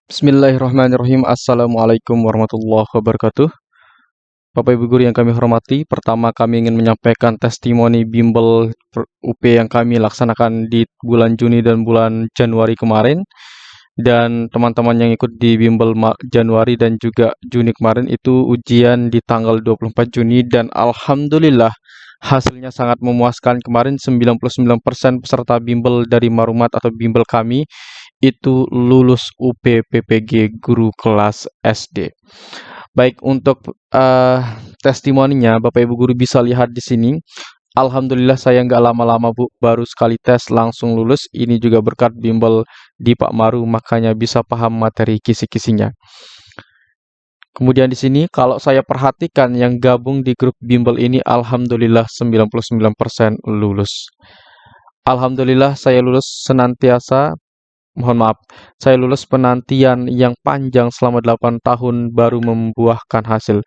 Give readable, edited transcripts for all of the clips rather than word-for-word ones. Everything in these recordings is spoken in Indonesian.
Bismillahirrahmanirrahim. Assalamualaikum warahmatullahi wabarakatuh. Bapak Ibu guru yang kami hormati, pertama kami ingin menyampaikan testimoni bimbel UP yang kami laksanakan di bulan Juni dan bulan Januari kemarin. Dan teman-teman yang ikut di bimbel Januari dan juga Juni kemarin itu ujian di tanggal 24 Juni dan alhamdulillah hasilnya sangat memuaskan. Kemarin 99% peserta bimbel dari Marumat atau bimbel kami itu lulus UPPPG guru kelas SD. Baik, untuk testimoninya Bapak Ibu guru bisa lihat di sini. Alhamdulillah saya nggak lama-lama Bu, baru sekali tes langsung lulus. Ini juga berkat bimbel di Pak Maru, makanya bisa paham materi kisi-kisinya. Kemudian di sini kalau saya perhatikan yang gabung di grup bimbel ini alhamdulillah 99% lulus. Alhamdulillah saya lulus senantiasa. Mohon maaf, saya lulus penantian yang panjang selama 8 tahun baru membuahkan hasil.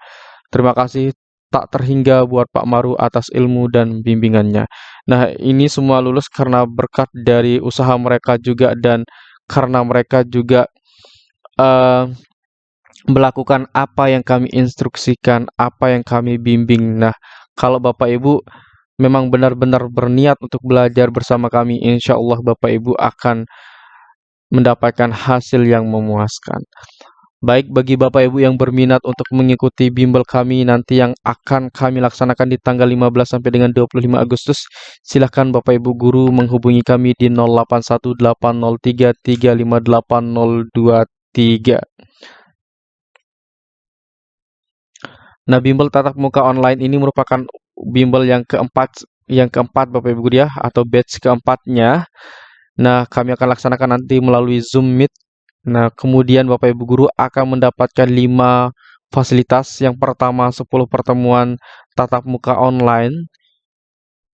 Terima kasih tak terhingga buat Pak Maru atas ilmu dan bimbingannya. Nah, ini semua lulus karena berkat dari usaha mereka juga dan karena mereka juga eh, melakukan apa yang kami instruksikan, apa yang kami bimbing. Nah, kalau Bapak Ibu memang benar-benar berniat untuk belajar bersama kami, insya Allah Bapak Ibu akan mendapatkan hasil yang memuaskan. Baik bagi Bapak Ibu yang berminat untuk mengikuti bimbel kami nanti yang akan kami laksanakan di tanggal 15 sampai dengan 25 Agustus, silakan Bapak Ibu guru menghubungi kami di 081803358023. Nah, bimbel tatap muka online ini merupakan bimbel yang keempat Bapak Ibu guru ya, atau batch keempatnya. Nah, kami akan laksanakan nanti melalui Zoom Meet. Nah, kemudian Bapak Ibu guru akan mendapatkan 5 fasilitas. Yang pertama 10 pertemuan tatap muka online.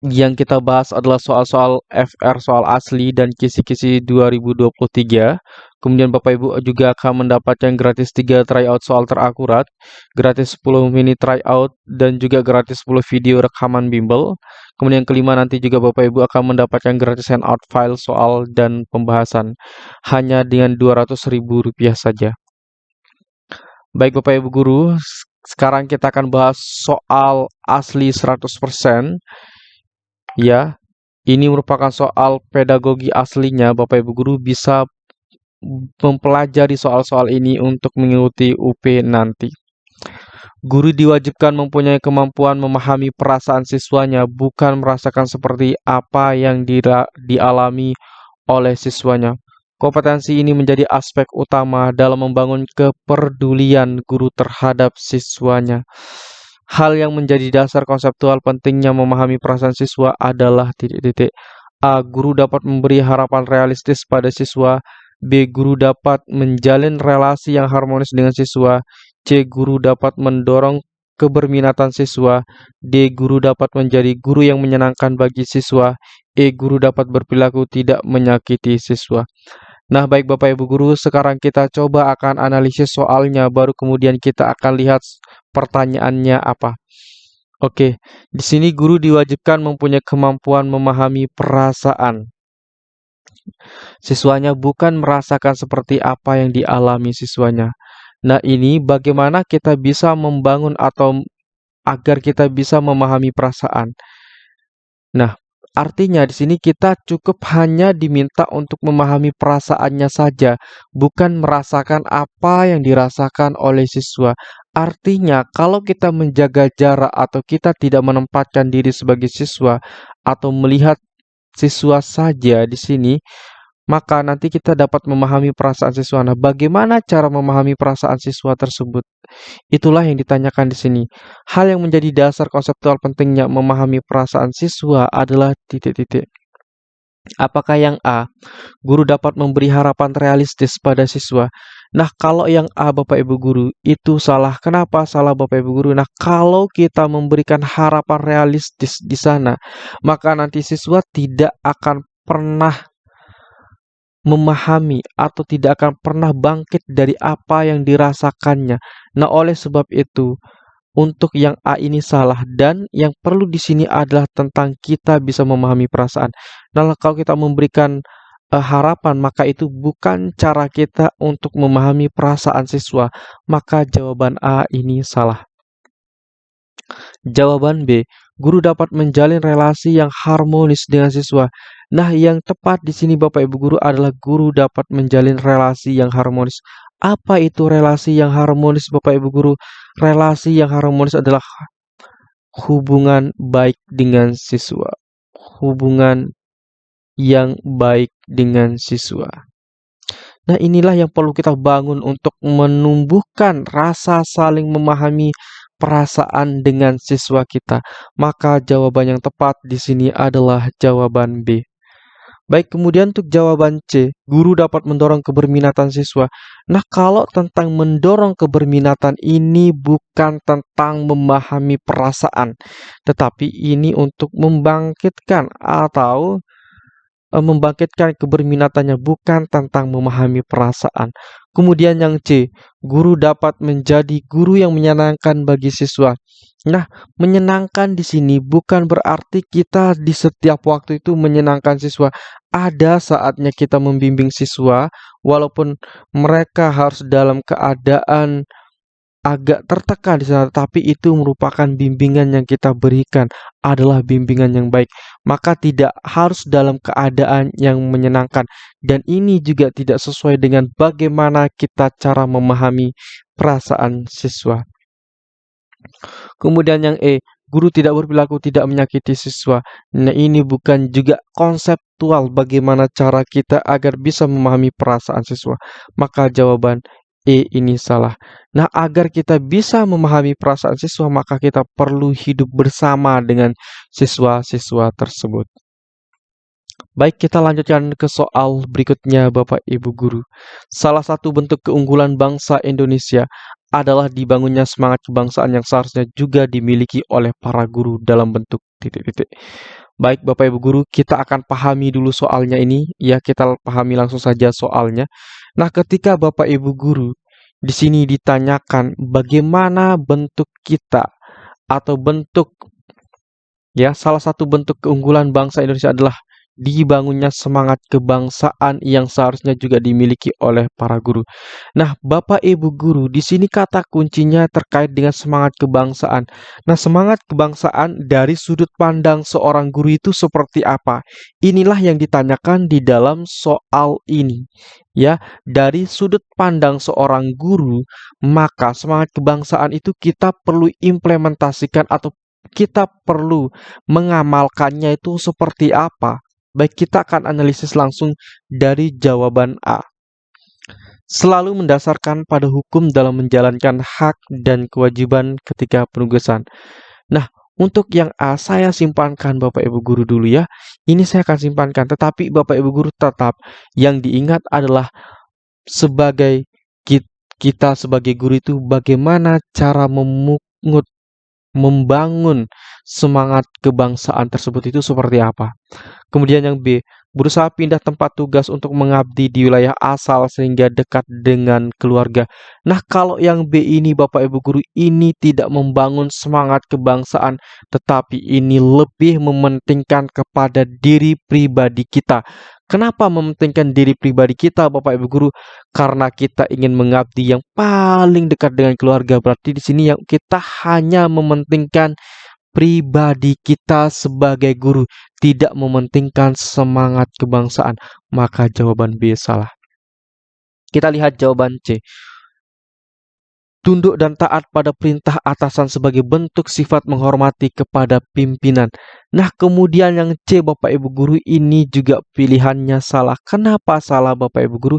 Yang kita bahas adalah soal-soal FR, soal asli dan kisi-kisi 2023. Kemudian Bapak Ibu juga akan mendapatkan gratis 3 tryout soal terakurat, gratis 10 mini tryout, dan juga gratis 10 video rekaman bimbel. Kemudian yang kelima nanti juga Bapak Ibu akan mendapatkan gratis handout file soal dan pembahasan. Hanya dengan Rp200.000 saja. Baik Bapak Ibu guru, sekarang kita akan bahas soal asli 100%. Ya, ini merupakan soal pedagogi aslinya. Bapak Ibu guru bisa mempelajari soal-soal ini untuk mengikuti UP nanti. Guru diwajibkan mempunyai kemampuan memahami perasaan siswanya, bukan merasakan seperti apa yang dialami oleh siswanya. Kompetensi ini menjadi aspek utama dalam membangun kepedulian guru terhadap siswanya. Hal yang menjadi dasar konseptual pentingnya memahami perasaan siswa adalah titik-titik. A. Guru dapat memberi harapan realistis pada siswa. B. Guru dapat menjalin relasi yang harmonis dengan siswa. C. Guru dapat mendorong keberminatan siswa. D. Guru dapat menjadi guru yang menyenangkan bagi siswa. E. Guru dapat berperilaku tidak menyakiti siswa. Nah, baik Bapak Ibu guru, sekarang kita coba akan analisis soalnya, baru kemudian kita akan lihat pertanyaannya apa. Oke, di sini guru diwajibkan mempunyai kemampuan memahami perasaan siswanya, bukan merasakan seperti apa yang dialami siswanya. Nah, ini bagaimana kita bisa membangun atau agar kita bisa memahami perasaan. Nah, artinya di sini kita cukup hanya diminta untuk memahami perasaannya saja, bukan merasakan apa yang dirasakan oleh siswa. Artinya, kalau kita menjaga jarak atau kita tidak menempatkan diri sebagai siswa atau melihat siswa saja di sini, maka nanti kita dapat memahami perasaan siswa. Nah, bagaimana cara memahami perasaan siswa tersebut? Itulah yang ditanyakan di sini. Hal yang menjadi dasar konseptual pentingnya memahami perasaan siswa adalah titik-titik. Apakah yang A, guru dapat memberi harapan realistis pada siswa? Nah, kalau yang A Bapak Ibu guru itu salah. Kenapa salah Bapak Ibu guru? Nah, kalau kita memberikan harapan realistis di sana, maka nanti siswa tidak akan pernah memahami atau tidak akan pernah bangkit dari apa yang dirasakannya. Nah, oleh sebab itu, untuk yang A ini salah dan yang perlu di sini adalah tentang kita bisa memahami perasaan. Nah, kalau kita memberikan harapan, maka itu bukan cara kita untuk memahami perasaan siswa. Maka jawaban A ini salah. Jawaban B, guru dapat menjalin relasi yang harmonis dengan siswa. Nah, yang tepat di sini Bapak Ibu guru adalah guru dapat menjalin relasi yang harmonis. Apa itu relasi yang harmonis Bapak Ibu guru? Relasi yang harmonis adalah hubungan baik dengan siswa. Hubungan yang baik dengan siswa. Nah, inilah yang perlu kita bangun untuk menumbuhkan rasa saling memahami perasaan dengan siswa kita. Maka jawaban yang tepat di sini adalah jawaban B. Baik, kemudian untuk jawaban C, guru dapat mendorong keberminatan siswa. Nah, kalau tentang mendorong keberminatan ini bukan tentang memahami perasaan, tetapi ini untuk membangkitkan atau membangkitkan keberminatannya, bukan tentang memahami perasaan. Kemudian yang C, guru dapat menjadi guru yang menyenangkan bagi siswa. Nah, menyenangkan di sini bukan berarti kita di setiap waktu itu menyenangkan siswa. Ada saatnya kita membimbing siswa, walaupun mereka harus dalam keadaan agak tertekan di sana, tapi itu merupakan bimbingan yang kita berikan adalah bimbingan yang baik. Maka tidak harus dalam keadaan yang menyenangkan. Dan ini juga tidak sesuai dengan bagaimana kita cara memahami perasaan siswa. Kemudian yang E, guru tidak berperilaku tidak menyakiti siswa. Nah, ini bukan juga konseptual bagaimana cara kita agar bisa memahami perasaan siswa. Maka jawaban E ini salah. Nah, agar kita bisa memahami perasaan siswa, maka kita perlu hidup bersama dengan siswa-siswa tersebut. Baik, kita lanjutkan ke soal berikutnya, Bapak Ibu Guru. Salah satu bentuk keunggulan bangsa Indonesia adalah dibangunnya semangat kebangsaan yang seharusnya juga dimiliki oleh para guru dalam bentuk titik-titik. Baik, Bapak Ibu Guru, kita akan pahami dulu soalnya ini. Ya, kita pahami langsung saja soalnya. Nah, ketika Bapak Ibu Guru di sini ditanyakan bagaimana bentuk kita atau bentuk, ya, salah satu bentuk keunggulan bangsa Indonesia adalah dibangunnya semangat kebangsaan yang seharusnya juga dimiliki oleh para guru. Nah, Bapak Ibu guru, di sini kata kuncinya terkait dengan semangat kebangsaan. Nah, semangat kebangsaan dari sudut pandang seorang guru itu seperti apa? Inilah yang ditanyakan di dalam soal ini. Ya, dari sudut pandang seorang guru, maka semangat kebangsaan itu kita perlu implementasikan atau kita perlu mengamalkannya itu seperti apa? Baik, kita akan analisis langsung dari jawaban A. Selalu mendasarkan pada hukum dalam menjalankan hak dan kewajiban ketika penugasan. Nah, untuk yang A saya simpankan Bapak Ibu Guru dulu ya. Ini saya akan simpankan, tetapi Bapak Ibu Guru tetap yang diingat adalah sebagai kita sebagai guru itu bagaimana cara membangun semangat kebangsaan tersebut itu seperti apa. Kemudian yang B, berusaha pindah tempat tugas untuk mengabdi di wilayah asal sehingga dekat dengan keluarga. Nah, kalau yang B ini Bapak Ibu Guru, ini tidak membangun semangat kebangsaan, tetapi ini lebih mementingkan kepada diri pribadi kita. Kenapa mementingkan diri pribadi kita Bapak Ibu Guru? Karena kita ingin mengabdi yang paling dekat dengan keluarga. Berarti di sini yang kita hanya mementingkan pribadi kita sebagai guru, tidak mementingkan semangat kebangsaan. Maka jawaban B salah. Kita lihat jawaban C. Tunduk dan taat pada perintah atasan sebagai bentuk sifat menghormati kepada pimpinan. Nah, kemudian yang C Bapak Ibu Guru, ini juga pilihannya salah. Kenapa salah Bapak Ibu Guru?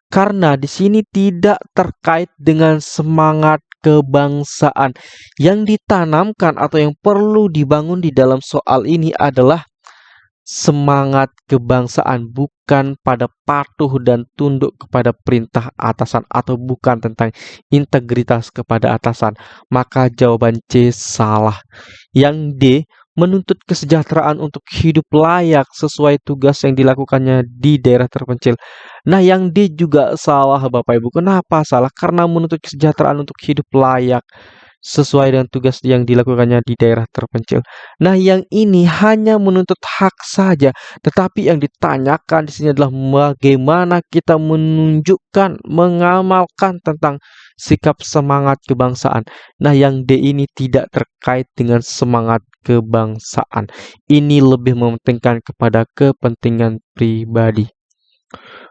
Karena di sini tidak terkait dengan semangat kebangsaan. Yang ditanamkan atau yang perlu dibangun di dalam soal ini adalah semangat kebangsaan, bukan pada patuh dan tunduk kepada perintah atasan atau bukan tentang integritas kepada atasan. Maka jawaban C salah. Yang D, menuntut kesejahteraan untuk hidup layak sesuai tugas yang dilakukannya di daerah terpencil. Nah, yang D juga salah Bapak Ibu. Kenapa salah? Karena menuntut kesejahteraan untuk hidup layak sesuai dengan tugas yang dilakukannya di daerah terpencil. Nah, yang ini hanya menuntut hak saja, tetapi yang ditanyakan di sini adalah bagaimana kita menunjukkan, mengamalkan tentang sikap semangat kebangsaan. Nah, yang D ini tidak terkait dengan semangat kebangsaan. Ini lebih mementingkan kepada kepentingan pribadi.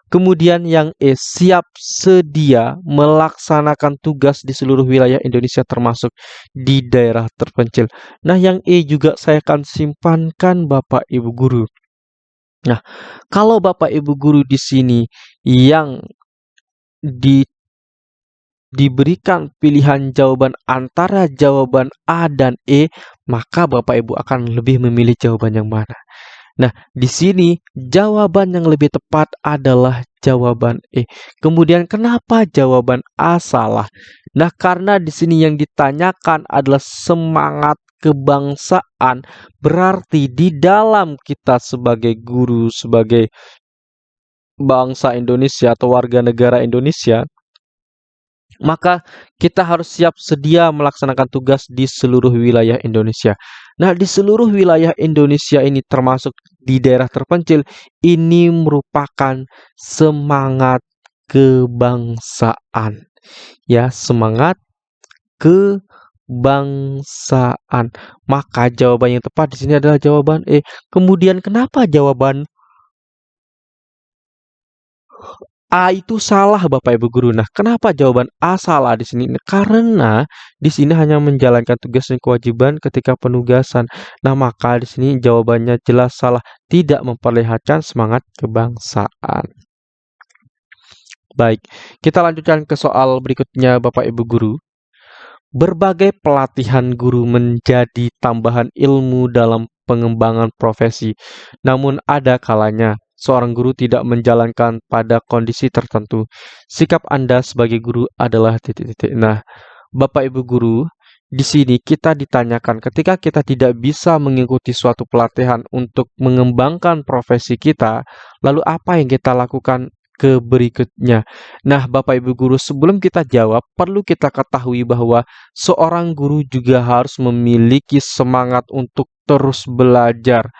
Kemudian yang E, siap sedia melaksanakan tugas di seluruh wilayah Indonesia termasuk di daerah terpencil. Nah, yang E juga saya akan simpankan Bapak Ibu guru. Nah, kalau Bapak Ibu guru di sini yang diberikan pilihan jawaban antara jawaban A dan E, maka Bapak Ibu akan lebih memilih jawaban yang mana? Nah, di sini jawaban yang lebih tepat adalah jawaban E. Kemudian kenapa jawaban A salah? Nah, karena di sini yang ditanyakan adalah semangat kebangsaan. Berarti di dalam kita sebagai guru, sebagai bangsa Indonesia atau warga negara Indonesia, maka kita harus siap sedia melaksanakan tugas di seluruh wilayah Indonesia. Nah, di seluruh wilayah Indonesia ini termasuk di daerah terpencil, ini merupakan semangat kebangsaan. Ya, semangat kebangsaan. Maka jawaban yang tepat di sini adalah jawaban E. Kemudian kenapa jawaban A itu salah Bapak Ibu guru? Nah, kenapa jawaban A salah di sini? Karena di sini hanya menjalankan tugas dan kewajiban ketika penugasan. Nah, maka di sini jawabannya jelas salah, tidak memperlihatkan semangat kebangsaan. Baik, kita lanjutkan ke soal berikutnya Bapak Ibu guru. Berbagai pelatihan guru menjadi tambahan ilmu dalam pengembangan profesi. Namun ada kalanya seorang guru tidak menjalankan pada kondisi tertentu. Sikap Anda sebagai guru adalah titik-titik. Nah, Bapak Ibu guru, di sini kita ditanyakan ketika kita tidak bisa mengikuti suatu pelatihan untuk mengembangkan profesi kita, lalu apa yang kita lakukan ke berikutnya? Nah, Bapak Ibu guru, sebelum kita jawab, perlu kita ketahui bahwa seorang guru juga harus memiliki semangat untuk terus belajar,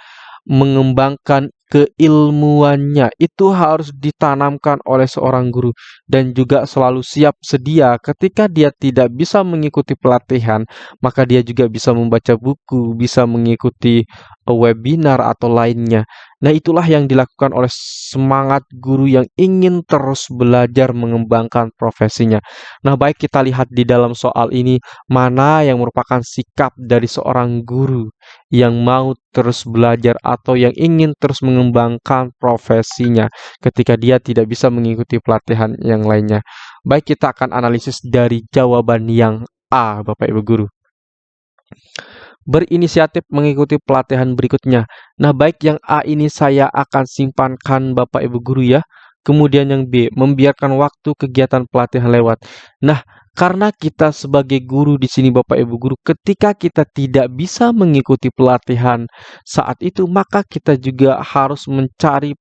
mengembangkan keilmuannya. Itu harus ditanamkan oleh seorang guru dan juga selalu siap sedia ketika dia tidak bisa mengikuti pelatihan, maka dia juga bisa membaca buku, bisa mengikuti webinar atau lainnya. Nah, itulah yang dilakukan oleh semangat guru yang ingin terus belajar mengembangkan profesinya. Nah, baik kita lihat di dalam soal ini mana yang merupakan sikap dari seorang guru yang mau terus belajar atau yang ingin terus mengembangkan profesinya ketika dia tidak bisa mengikuti pelatihan yang lainnya. Baik, kita akan analisis dari jawaban yang A, Bapak Ibu guru. Berinisiatif mengikuti pelatihan berikutnya. Nah, baik yang A ini saya akan simpankan Bapak Ibu guru ya. Kemudian yang B, membiarkan waktu kegiatan pelatihan lewat. Nah, karena kita sebagai guru di sini Bapak Ibu guru, ketika kita tidak bisa mengikuti pelatihan saat itu, maka kita juga harus mencari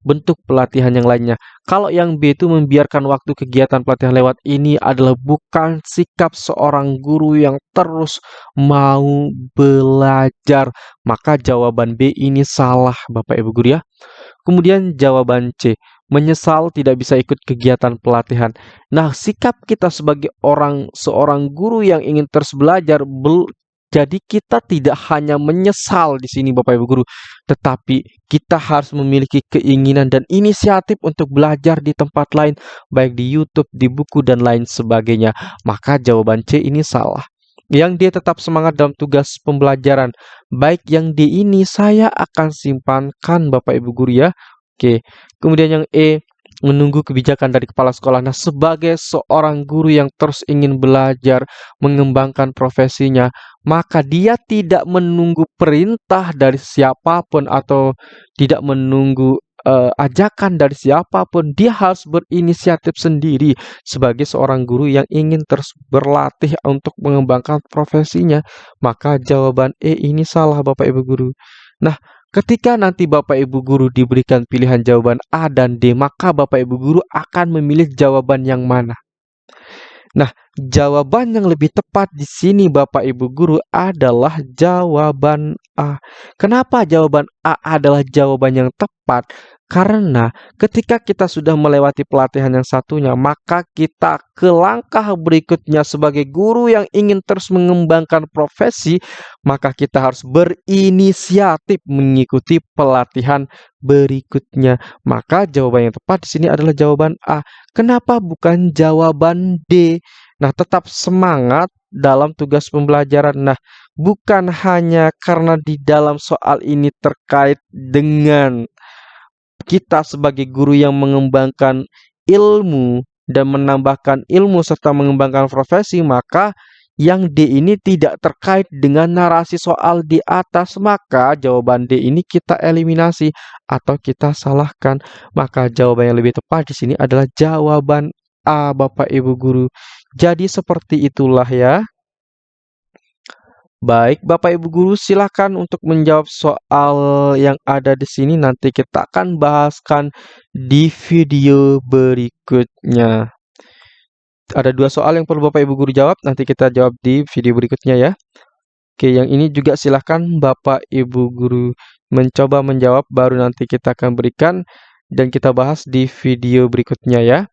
bentuk pelatihan yang lainnya. Kalau yang B itu membiarkan waktu kegiatan pelatihan lewat, ini adalah bukan sikap seorang guru yang terus mau belajar. Maka jawaban B ini salah Bapak Ibu guru ya. Kemudian jawaban C, menyesal tidak bisa ikut kegiatan pelatihan. Nah, sikap kita sebagai seorang guru yang ingin terus belajar, jadi kita tidak hanya menyesal di sini Bapak Ibu guru, tetapi kita harus memiliki keinginan dan inisiatif untuk belajar di tempat lain, baik di YouTube, di buku dan lain sebagainya. Maka jawaban C ini salah. Yang D tetap semangat dalam tugas pembelajaran. Baik yang D ini saya akan simpankan Bapak Ibu guru ya. Oke. Kemudian yang E, menunggu kebijakan dari kepala sekolah. Nah, sebagai seorang guru yang terus ingin belajar, mengembangkan profesinya, maka dia tidak menunggu perintah dari siapapun atau tidak menunggu ajakan dari siapapun. Dia harus berinisiatif sendiri sebagai seorang guru yang ingin terus berlatih untuk mengembangkan profesinya. Maka jawaban E ini salah Bapak Ibu guru. Nah, ketika nanti Bapak Ibu guru diberikan pilihan jawaban A dan D, maka Bapak Ibu guru akan memilih jawaban yang mana? Nah, Jawaban yang lebih tepat di sini Bapak Ibu guru adalah jawaban A. Kenapa jawaban A adalah jawaban yang tepat? Karena ketika kita sudah melewati pelatihan yang satunya, maka kita ke langkah berikutnya sebagai guru yang ingin terus mengembangkan profesi, maka kita harus berinisiatif mengikuti pelatihan berikutnya. Maka jawaban yang tepat di sini adalah jawaban A. Kenapa bukan jawaban D? Nah, tetap semangat dalam tugas pembelajaran. Nah, bukan hanya karena di dalam soal ini terkait dengan kita sebagai guru yang mengembangkan ilmu dan menambahkan ilmu serta mengembangkan profesi, maka yang D ini tidak terkait dengan narasi soal di atas, maka jawaban D ini kita eliminasi atau kita salahkan. Maka jawaban yang lebih tepat di sini adalah jawaban A, Bapak Ibu guru. Jadi seperti itulah ya. Baik, Bapak Ibu guru, silakan untuk menjawab soal yang ada di sini. Nanti kita akan bahaskan di video berikutnya. Ada 2 soal yang perlu Bapak Ibu guru jawab. Nanti kita jawab di video berikutnya ya. Oke, yang ini juga silakan Bapak Ibu guru mencoba menjawab. Baru nanti kita akan berikan dan kita bahas di video berikutnya ya.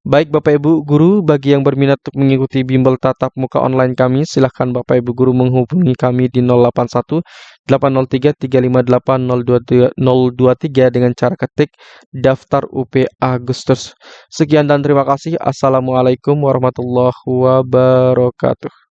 Baik Bapak Ibu guru, bagi yang berminat untuk mengikuti bimbel tatap muka online kami, silahkan Bapak Ibu guru menghubungi kami di 081 803 358 023 dengan cara ketik daftar UP Agustus. Sekian dan terima kasih. Assalamualaikum warahmatullahi wabarakatuh.